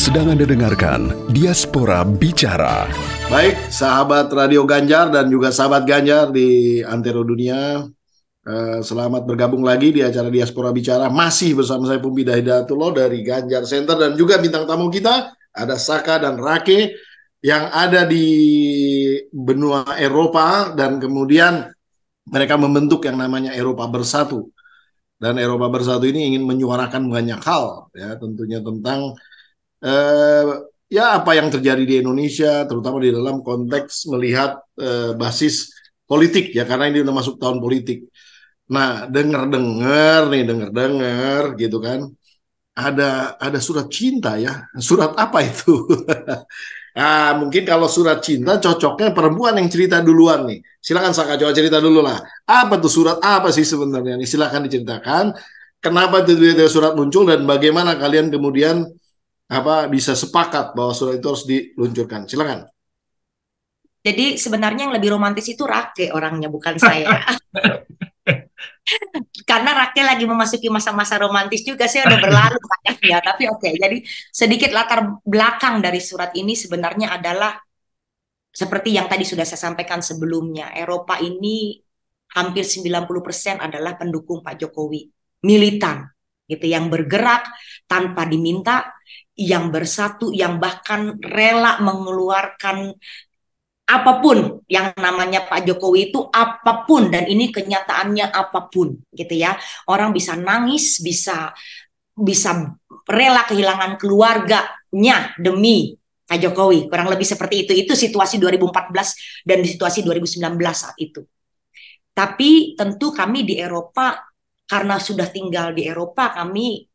Sedang Anda dengarkan Diaspora Bicara. Baik, sahabat Radio Ganjar dan juga sahabat Ganjar di antero dunia, selamat bergabung lagi di acara Diaspora Bicara. Masih bersama saya Pumpi Hidayatullah dari Ganjar Center, dan juga bintang tamu kita ada Saka dan Rake yang ada di benua Eropa, dan kemudian mereka membentuk yang namanya Eropa Bersatu. Dan Eropa Bersatu ini ingin menyuarakan banyak hal, ya, tentunya tentang eh, ya apa yang terjadi di Indonesia, terutama di dalam konteks melihat basis politik, ya, karena ini udah masuk tahun politik. Nah, dengar-dengar gitu kan, ada surat cinta, ya. Surat apa itu? Mungkin kalau surat cinta cocoknya perempuan yang cerita duluan nih. Silakan Saka, coba cerita dulu lah. Apa tuh surat apa sih sebenarnya nih? Silakan diceritakan. Kenapa itu surat muncul dan bagaimana kalian kemudian bisa sepakat bahwa surat itu harus diluncurkan. Silakan. Jadi sebenarnya yang lebih romantis itu Rake orangnya, bukan saya. Karena Rake lagi memasuki masa-masa romantis juga, saya udah berlalu ya. Tapi oke, jadi sedikit latar belakang dari surat ini sebenarnya adalah seperti yang tadi sudah saya sampaikan sebelumnya. Eropa ini hampir 90% adalah pendukung Pak Jokowi, militan gitu, yang bergerak tanpa diminta, yang bersatu, yang bahkan rela mengeluarkan apapun yang namanya Pak Jokowi itu, apapun, dan ini kenyataannya apapun gitu ya. Orang bisa nangis, bisa rela kehilangan keluarganya demi Pak Jokowi, kurang lebih seperti itu. Itu situasi 2014 dan situasi 2019 saat itu. Tapi tentu kami di Eropa, karena sudah tinggal di Eropa, kami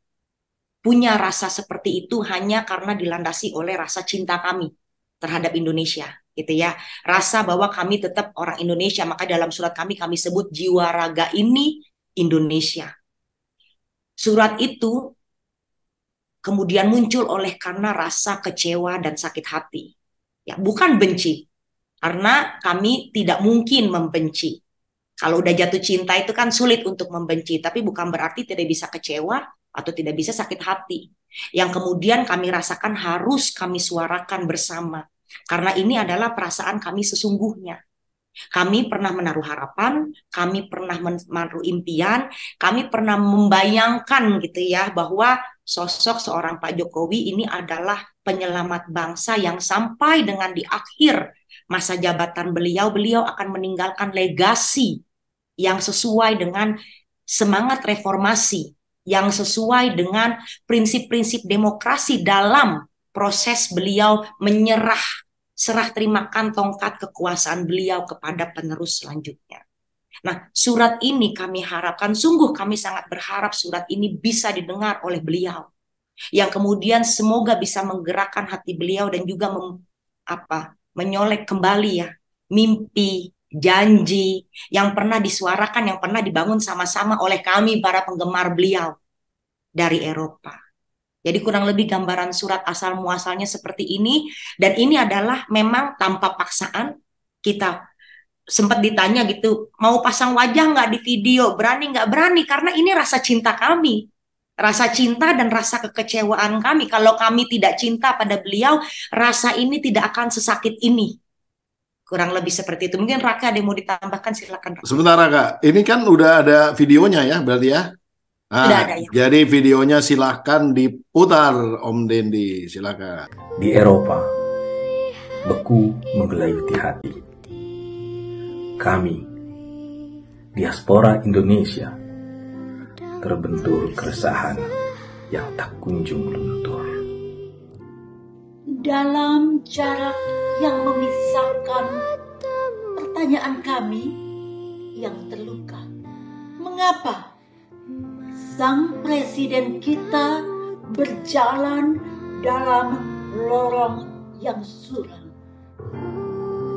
punya rasa seperti itu hanya karena dilandasi oleh rasa cinta kami terhadap Indonesia, gitu ya. Rasa bahwa kami tetap orang Indonesia, maka dalam surat kami sebut jiwa raga ini Indonesia. Surat itu kemudian muncul karena rasa kecewa dan sakit hati. Ya, bukan benci. Karena kami tidak mungkin membenci. Kalau udah jatuh cinta itu kan sulit untuk membenci, tapi bukan berarti tidak bisa kecewa atau tidak bisa sakit hati. Yang kemudian kami rasakan harus kami suarakan bersama. Karena ini adalah perasaan kami sesungguhnya. Kami pernah menaruh harapan, kami pernah menaruh impian, kami pernah membayangkan gitu ya, bahwa sosok seorang Pak Jokowi ini adalah penyelamat bangsa yang sampai dengan di akhir masa jabatan beliau akan meninggalkan legasi yang sesuai dengan semangat reformasi, yang sesuai dengan prinsip-prinsip demokrasi dalam proses beliau serah terimakan tongkat kekuasaan beliau kepada penerus selanjutnya. Nah, surat ini kami harapkan, sungguh kami sangat berharap surat ini bisa didengar oleh beliau, yang kemudian semoga bisa menggerakkan hati beliau dan juga menyolek kembali ya mimpi, janji yang pernah disuarakan, yang pernah dibangun sama-sama oleh kami para penggemar beliau dari Eropa. Jadi kurang lebih gambaran surat asal muasalnya seperti ini, dan ini adalah memang tanpa paksaan. Kita sempat ditanya gitu, mau pasang wajah nggak di video, berani nggak berani, karena ini rasa cinta kami, rasa cinta dan rasa kekecewaan kami. Kalau kami tidak cinta pada beliau, rasa ini tidak akan sesakit ini. Kurang lebih seperti itu. Mungkin Raka ada yang mau ditambahkan, silakan. Sebentar Kak, ini kan udah ada videonya ya berarti ya? Sudah ada ya. Jadi videonya silahkan diputar Om Dendi, silakan. Di Eropa, beku menggelayuti hati. Kami, diaspora Indonesia, terbentur keresahan yang tak kunjung luntur. Dalam jarak yang memisahkan, pertanyaan kami yang terluka, mengapa Sang Presiden kita berjalan dalam lorong yang suram?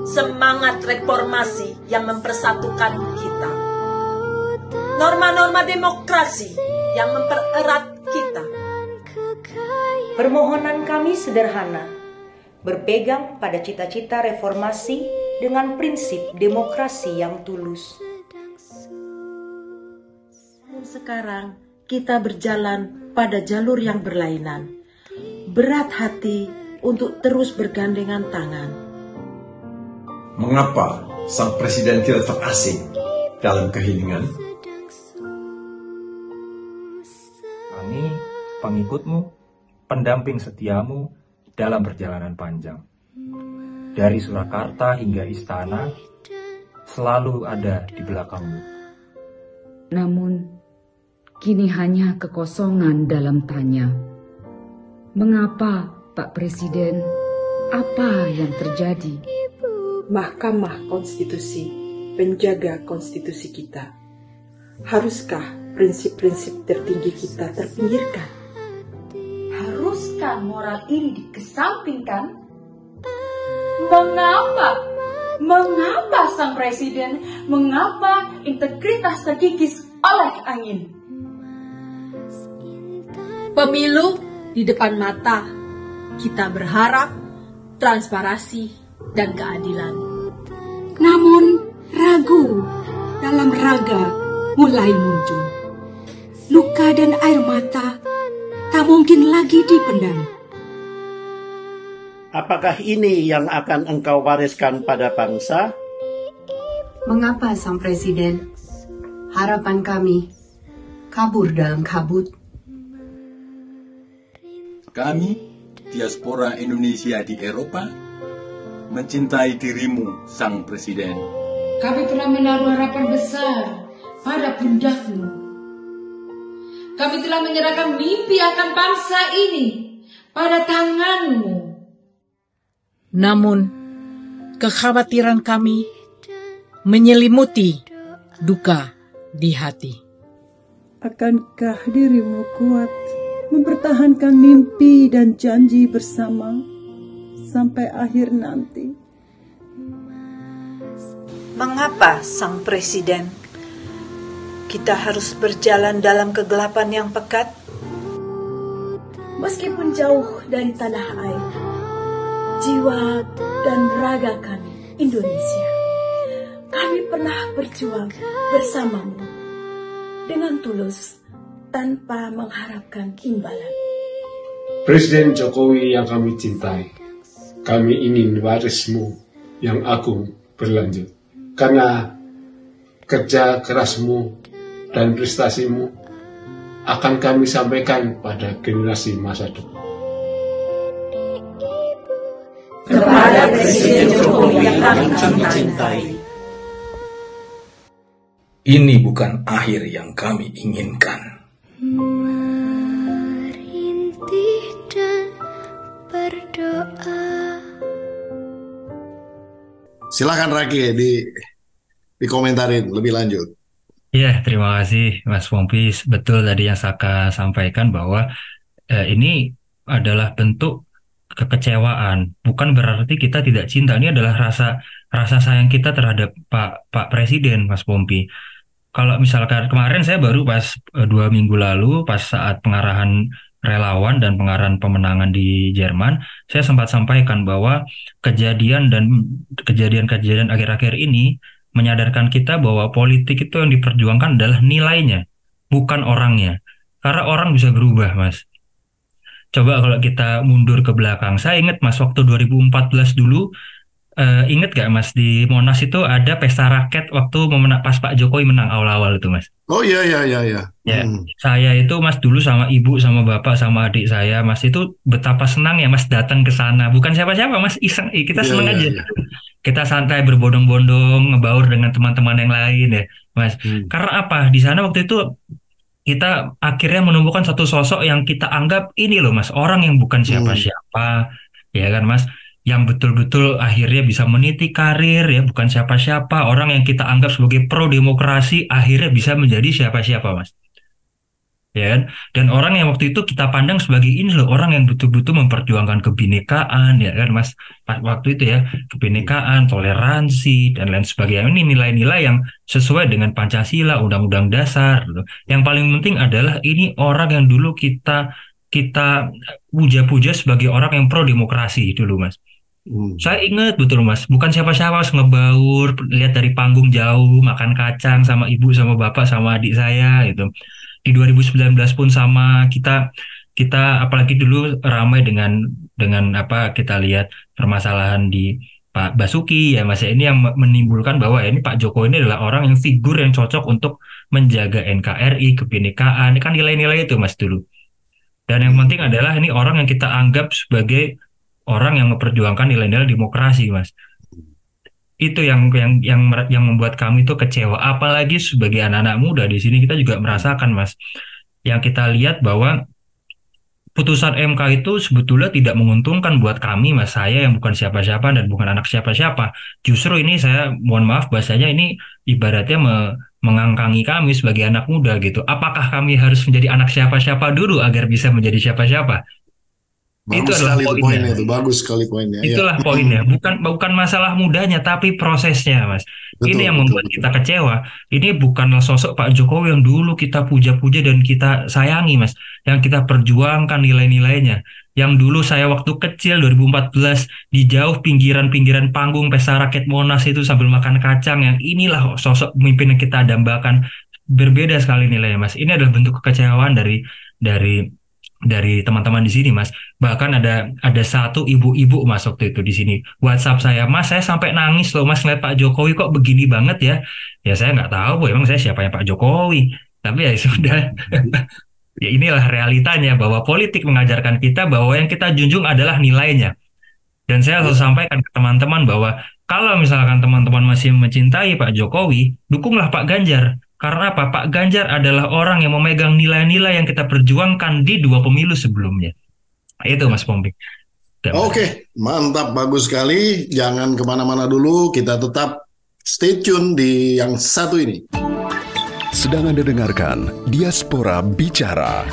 Semangat reformasi yang mempersatukan kita, norma-norma demokrasi yang mempererat kita. Permohonan kami sederhana, berpegang pada cita-cita reformasi dengan prinsip demokrasi yang tulus. Dan sekarang kita berjalan pada jalur yang berlainan, berat hati untuk terus bergandengan tangan. Mengapa sang presiden tidak terasing dalam keheningan? Kami pengikutmu, pendamping setiamu dalam perjalanan panjang. Dari Surakarta hingga istana, selalu ada di belakangmu. Namun, kini hanya kekosongan dalam tanya. Mengapa, Pak Presiden? Apa yang terjadi? Mahkamah Konstitusi, penjaga konstitusi kita. Haruskah prinsip-prinsip tertinggi kita terpinggirkan? Haruskah moral ini dikesampingkan? Mengapa? Mengapa sang presiden? Mengapa integritas terkikis oleh angin? Pemilu di depan mata. Kita berharap transparansi dan keadilan. Namun ragu dalam raga mulai muncul. Luka dan air mata tak mungkin lagi dipendam. Apakah ini yang akan engkau wariskan pada bangsa? Mengapa sang presiden? Harapan kami kabur dalam kabut. Kami, diaspora Indonesia di Eropa, mencintai dirimu, sang presiden. Kami telah menaruh harapan besar pada pundakmu. Kami telah menyerahkan mimpi akan bangsa ini pada tanganmu. Namun, kekhawatiran kami menyelimuti duka di hati. Akankah dirimu kuat mempertahankan mimpi dan janji bersama sampai akhir nanti? Mengapa sang presiden kita harus berjalan dalam kegelapan yang pekat? Meskipun jauh dari tanah air, jiwa dan raga kami, Indonesia, kami pernah berjuang bersamamu dengan tulus tanpa mengharapkan imbalan. Presiden Jokowi yang kami cintai, kami ingin warismu yang agung berlanjut. Karena kerja kerasmu dan prestasimu akan kami sampaikan pada generasi masa depan. Kepada Presiden Jokowi yang kami cintai. Ini bukan akhir yang kami inginkan. Merintih dan berdoa. Silakan Raki dikomentarin lebih lanjut. Ya, terima kasih Mas Pompis. Betul tadi yang Saka sampaikan bahwa ini adalah bentuk kekecewaan. Bukan berarti kita tidak cinta. Ini adalah rasa sayang kita terhadap Pak Presiden, Mas Pompi. Kalau misalkan kemarin saya baru pas 2 minggu lalu pas saat pengarahan relawan dan pengarahan pemenangan di Jerman, saya sempat sampaikan bahwa kejadian akhir-akhir ini menyadarkan kita bahwa politik itu yang diperjuangkan adalah nilainya, bukan orangnya. Karena orang bisa berubah, Mas. Coba kalau kita mundur ke belakang, saya ingat Mas waktu 2014 dulu, ingat gak Mas di Monas itu ada pesta rakyat waktu pas Pak Jokowi menang awal-awal itu, Mas. Oh iya. Ya, saya itu Mas dulu sama ibu, sama bapak, sama adik saya, Mas itu betapa senang ya Mas datang ke sana. Bukan siapa-siapa, Mas, iseng, kita senang aja. Kita santai berbondong-bondong, ngebaur dengan teman-teman yang lain ya, Mas. Karena apa? Di sana waktu itu kita akhirnya menemukan satu sosok yang kita anggap ini loh, Mas, orang yang bukan siapa-siapa, ya kan, Mas, yang betul-betul akhirnya bisa meniti karir ya, bukan siapa-siapa, orang yang kita anggap sebagai pro demokrasi akhirnya bisa menjadi siapa-siapa, Mas. Ya kan? Dan orang yang waktu itu kita pandang sebagai ini loh, orang yang betul-betul memperjuangkan kebinekaan, ya kan, Mas. Waktu itu ya, kebinekaan, toleransi dan lain sebagainya. Ini nilai-nilai yang sesuai dengan Pancasila, Undang-Undang Dasar gitu. Yang paling penting adalah ini orang yang dulu kita puja-puja sebagai orang yang pro demokrasi dulu, Mas. Saya ingat betul, Mas, bukan siapa-siapa, ngebaur, lihat dari panggung jauh, makan kacang sama ibu, sama bapak, sama adik saya gitu. Di 2019 pun sama, kita kita apalagi dulu ramai dengan apa kita lihat permasalahan di Pak Basuki ya Mas, ini yang menimbulkan bahwa ini Pak Jokowi ini adalah orang yang figur yang cocok untuk menjaga NKRI, kebinekaan, kan nilai-nilai itu Mas dulu. Dan yang penting adalah ini orang yang kita anggap sebagai orang yang memperjuangkan nilai-nilai demokrasi Mas. Itu yang membuat kami itu kecewa. Apalagi sebagai anak-anak muda di sini kita juga merasakan Mas, yang kita lihat bahwa putusan MK itu sebetulnya tidak menguntungkan buat kami Mas, saya yang bukan siapa-siapa dan bukan anak siapa-siapa. Justru ini saya mohon maaf bahasanya ini ibaratnya mengangkangi kami sebagai anak muda gitu. Apakah kami harus menjadi anak siapa-siapa dulu agar bisa menjadi siapa-siapa? Itu adalah poinnya. Itu bagus sekali poinnya. Itulah poinnya. Bukan masalah mudanya, tapi prosesnya, Mas. Ini yang membuat kita kecewa. Ini bukanlah sosok Pak Jokowi yang dulu kita puja-puja dan kita sayangi, Mas. Yang kita perjuangkan nilai-nilainya. Yang dulu saya waktu kecil 2014 di jauh pinggiran-pinggiran panggung pesta rakyat Monas itu sambil makan kacang. Yang inilah sosok pemimpin yang kita dambakan. Berbeda sekali nilainya, Mas. Ini adalah bentuk kekecewaan dari teman-teman di sini, Mas. Bahkan ada satu ibu-ibu Mas waktu itu di sini WhatsApp saya, Mas, saya sampai nangis loh Mas ngeliat Pak Jokowi kok begini banget ya. Ya saya nggak tahu, emang saya siapanya Pak Jokowi. Tapi ya sudah. Ya inilah realitanya bahwa politik mengajarkan kita bahwa yang kita junjung adalah nilainya. Dan saya selalu sampaikan ke teman-teman bahwa kalau misalkan teman-teman masih mencintai Pak Jokowi, dukunglah Pak Ganjar. Karena apa? Pak Ganjar adalah orang yang memegang nilai-nilai yang kita perjuangkan di 2 pemilu sebelumnya. Itu Mas Pompi. Oke, mantap, bagus sekali. Jangan kemana-mana dulu, kita tetap stay tune di yang satu ini. Sedang Anda dengarkan Diaspora Bicara.